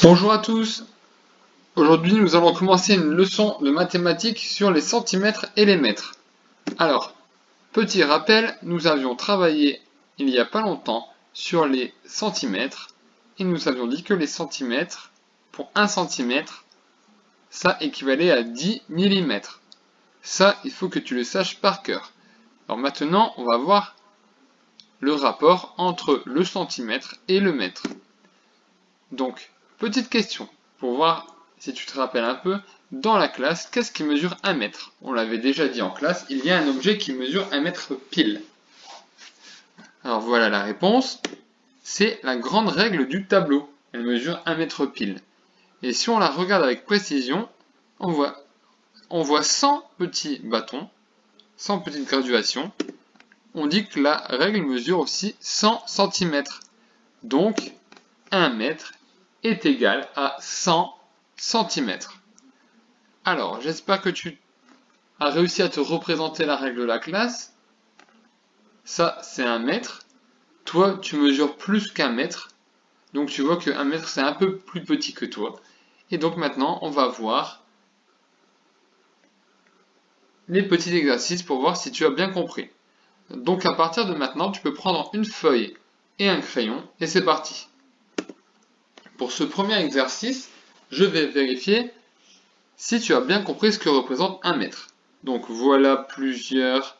Bonjour à tous. Aujourd'hui, nous allons commencer une leçon de mathématiques sur les centimètres et les mètres. Alors, petit rappel, nous avions travaillé il n'y a pas longtemps sur les centimètres et nous avions dit que les centimètres, pour 1 centimètre, ça équivalait à 10 mm. Ça, il faut que tu le saches par cœur. Alors maintenant, on va voir le rapport entre le centimètre et le mètre. Donc, petite question, pour voir si tu te rappelles un peu, dans la classe, qu'est-ce qui mesure 1 mètre? On l'avait déjà dit en classe, il y a un objet qui mesure 1 mètre pile. Alors voilà la réponse, c'est la grande règle du tableau, elle mesure 1 mètre pile. Et si on la regarde avec précision, on voit 100 petits bâtons, 100 petites graduations. On dit que la règle mesure aussi 100 cm. Donc, 1 mètre est égal à 100 cm. Alors, j'espère que tu as réussi à te représenter la règle de la classe. Ça, c'est 1 mètre. Toi, tu mesures plus qu'1 mètre. Donc, tu vois que 1 mètre, c'est un peu plus petit que toi. Et donc, maintenant, on va voir les petits exercices pour voir si tu as bien compris. Donc, à partir de maintenant, tu peux prendre une feuille et un crayon. Et c'est parti. Pour ce premier exercice, je vais vérifier si tu as bien compris ce que représente 1 mètre. Donc voilà plusieurs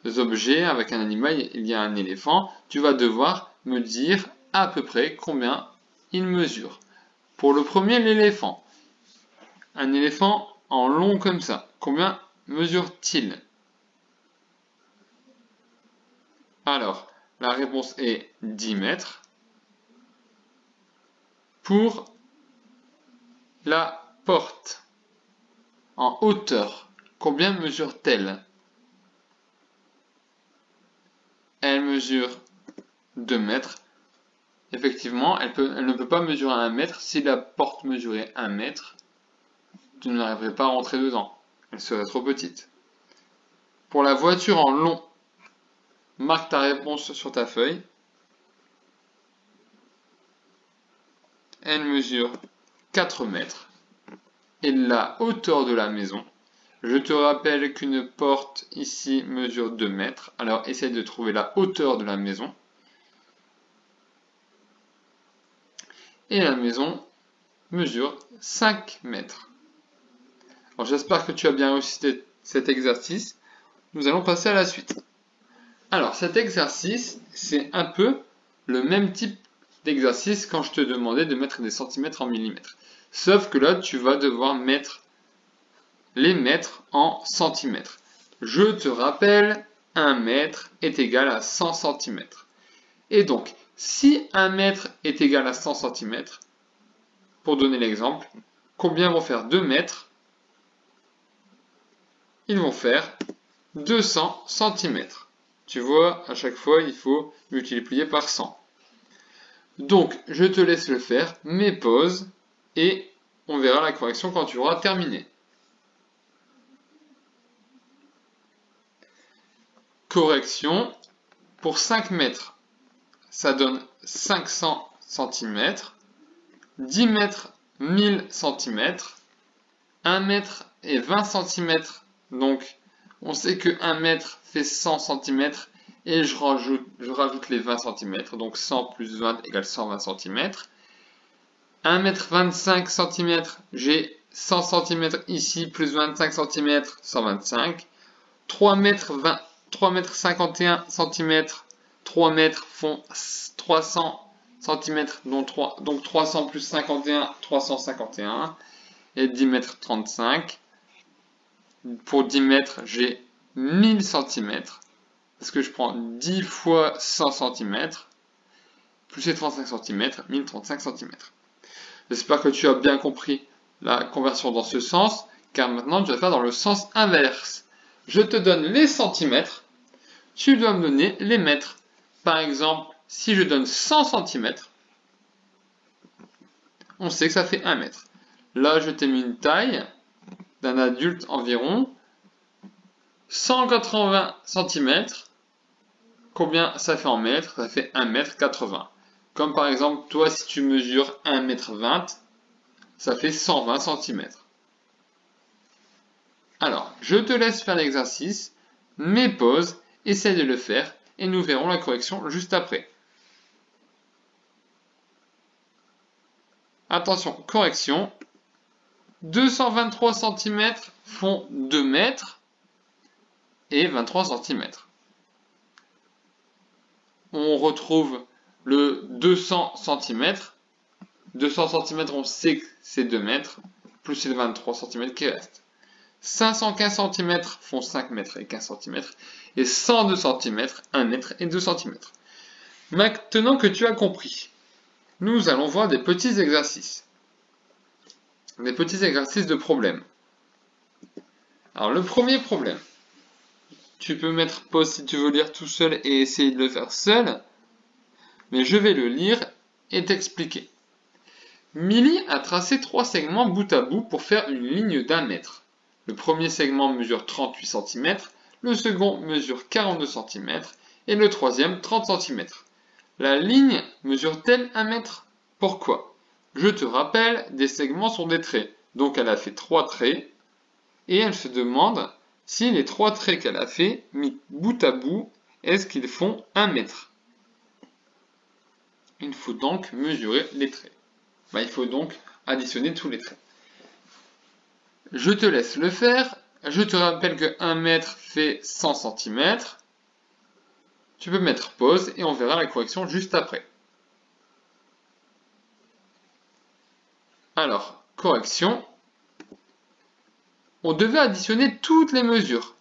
objets avec un animal, il y a un éléphant. Tu vas devoir me dire à peu près combien il mesure. Pour le premier, l'éléphant. Un éléphant en long comme ça, combien mesure-t-il? Alors, la réponse est 10 mètres. Pour la porte en hauteur, combien mesure-t-elle? Elle mesure 2 mètres. Effectivement, elle ne peut pas mesurer 1 mètre. Si la porte mesurait 1 mètre, tu n'arriverais pas à rentrer dedans. Elle serait trop petite. Pour la voiture en long, marque ta réponse sur ta feuille. Elle mesure 4 mètres. Et la hauteur de la maison, je te rappelle qu'une porte ici mesure 2 mètres. Alors essaye de trouver la hauteur de la maison. Et la maison mesure 5 mètres. Alors j'espère que tu as bien réussi cet exercice. Nous allons passer à la suite. Alors cet exercice, c'est un peu le même type d'exercice quand je te demandais de mettre des centimètres en millimètres. Sauf que là, tu vas devoir mettre les mètres en centimètres. Je te rappelle, 1 mètre est égal à 100 cm. Et donc, si 1 mètre est égal à 100 cm, pour donner l'exemple, combien vont faire 2 mètres? Ils vont faire 200 cm. Tu vois, à chaque fois, il faut multiplier par 100. Donc, je te laisse le faire, mets pause, et on verra la correction quand tu auras terminé. Correction, pour 5 mètres, ça donne 500 cm, 10 mètres, 1000 cm, 1 mètre et 20 cm, donc on sait que 1 mètre fait 100 cm, et je rajoute les 20 cm, donc 100 plus 20 égale 120 cm. 1 mètre 25 cm, j'ai 100 cm ici, plus 25 cm, 125. 3 mètres 51 cm, 3 mètres font 300 cm, donc 300 plus 51, 351. Et 10 mètres 35. Pour 10 mètres, j'ai 1000 cm. Parce que je prends 10 fois 100 cm, plus les 35 cm, 1035 cm. J'espère que tu as bien compris la conversion dans ce sens, car maintenant tu vas faire dans le sens inverse. Je te donne les centimètres, tu dois me donner les mètres. Par exemple, si je donne 100 cm, on sait que ça fait 1 mètre. Là, je t'ai mis une taille d'un adulte environ. 180 cm, combien ça fait en mètres? Ça fait 1 mètre 80. Comme par exemple, toi, si tu mesures 1,20 m, ça fait 120 cm. Alors, je te laisse faire l'exercice, mets pause, essaye de le faire, et nous verrons la correction juste après. Attention, correction. 223 cm font 2 mètres et 23 cm. On retrouve le 200 cm. 200 cm, on sait que c'est 2 mètres, plus les 23 cm qui restent. 515 cm font 5 mètres et 15 cm. Et 102 cm, 1 mètre et 2 cm. Maintenant que tu as compris, nous allons voir des petits exercices. Des petits exercices de problème. Alors le premier problème, tu peux mettre pause si tu veux lire tout seul et essayer de le faire seul, mais je vais le lire et t'expliquer. Milly a tracé 3 segments bout à bout pour faire une ligne d'1 mètre. Le premier segment mesure 38 cm, le second mesure 42 cm et le troisième 30 cm. La ligne mesure-t-elle 1 mètre? Pourquoi? Je te rappelle, des segments sont des traits, donc elle a fait 3 traits, et elle se demande si les 3 traits qu'elle a fait, mis bout à bout, est-ce qu'ils font 1 mètre? Il faut donc mesurer les traits. Il faut donc additionner tous les traits. Je te laisse le faire. Je te rappelle que 1 mètre fait 100 cm. Tu peux mettre pause et on verra la correction juste après. Alors, correction. On devait additionner toutes les mesures,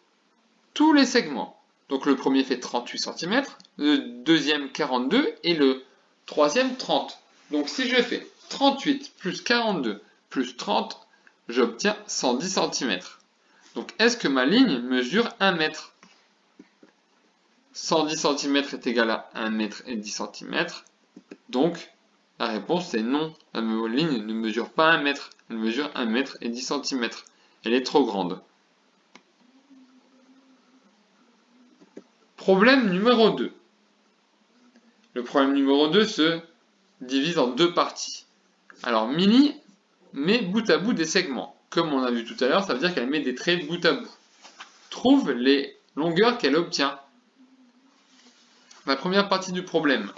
tous les segments. Donc le premier fait 38 cm, le deuxième 42 et le troisième 30. Donc si je fais 38 plus 42 plus 30, j'obtiens 110 cm. Donc est-ce que ma ligne mesure 1 mètre? 110 cm est égal à 1 mètre et 10 cm. Donc la réponse est non. La ligne ne mesure pas 1 mètre, elle mesure 1 mètre et 10 cm. Elle est trop grande. Problème numéro 2. Le problème numéro 2 se divise en deux parties. Alors Milly met bout à bout des segments. Comme on a vu tout à l'heure, ça veut dire qu'elle met des traits bout à bout. Trouve les longueurs qu'elle obtient. La première partie du problème.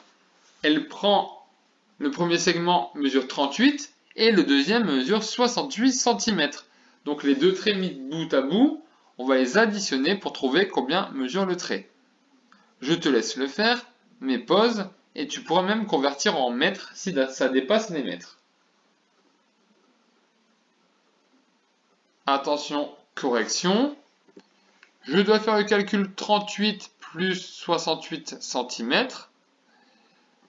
Elle prend le premier segment mesure 38 et le deuxième mesure 68 cm. Donc les deux traits mis bout à bout, on va les additionner pour trouver combien mesure le trait. Je te laisse le faire, mets pause, et tu pourras même convertir en mètres si ça dépasse les mètres. Attention, correction. Je dois faire le calcul 38 plus 68 cm.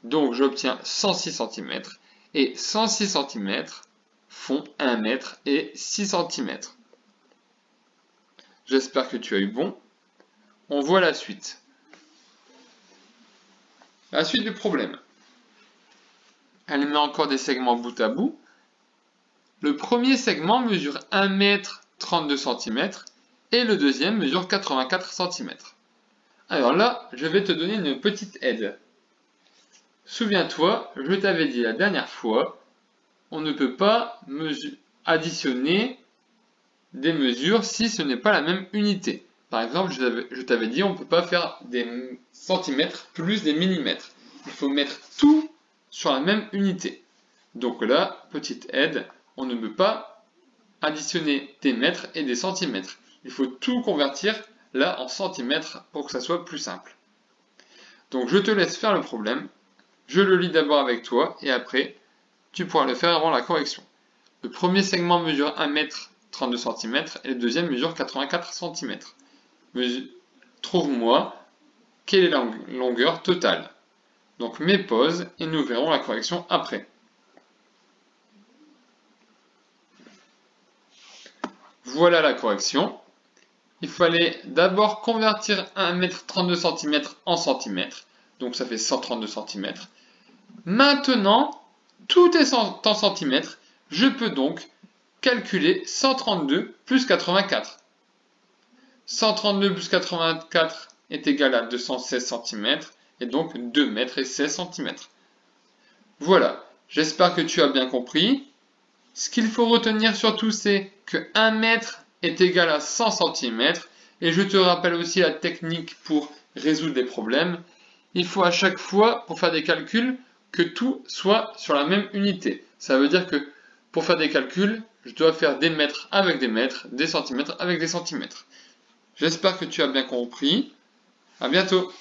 Donc j'obtiens 106 cm. Et 106 cm font 1 mètre et 6 cm. J'espère que tu as eu bon. On voit la suite. La suite du problème. Elle met encore des segments bout à bout. Le premier segment mesure 1 mètre 32 cm et le deuxième mesure 84 cm. Alors là, je vais te donner une petite aide. Souviens-toi, je t'avais dit la dernière fois, on ne peut pas additionner des mesures si ce n'est pas la même unité. Par exemple, je t'avais dit on ne peut pas faire des centimètres plus des millimètres. Il faut mettre tout sur la même unité. Donc là, petite aide, on ne peut pas additionner des mètres et des centimètres. Il faut tout convertir là en centimètres pour que ça soit plus simple. Donc je te laisse faire le problème. Je le lis d'abord avec toi et après, tu pourras le faire avant la correction. Le premier segment mesure 1 mètre 32 cm et le deuxième mesure 84 cm. Trouve-moi quelle est la longueur totale. Donc mets pause et nous verrons la correction après. Voilà la correction. Il fallait d'abord convertir 1 mètre 32 cm en centimètres. Donc ça fait 132 cm. Maintenant, tout est en centimètres. Je peux donc calculer 132 plus 84. 132 plus 84 est égal à 216 cm et donc 2 mètres et 16 cm. Voilà, j'espère que tu as bien compris. Ce qu'il faut retenir surtout, c'est que 1 mètre est égal à 100 cm. Et je te rappelle aussi la technique pour résoudre des problèmes. Il faut à chaque fois, pour faire des calculs, que tout soit sur la même unité. Ça veut dire que pour faire des calculs, je dois faire des mètres avec des mètres, des centimètres avec des centimètres. J'espère que tu as bien compris. À bientôt.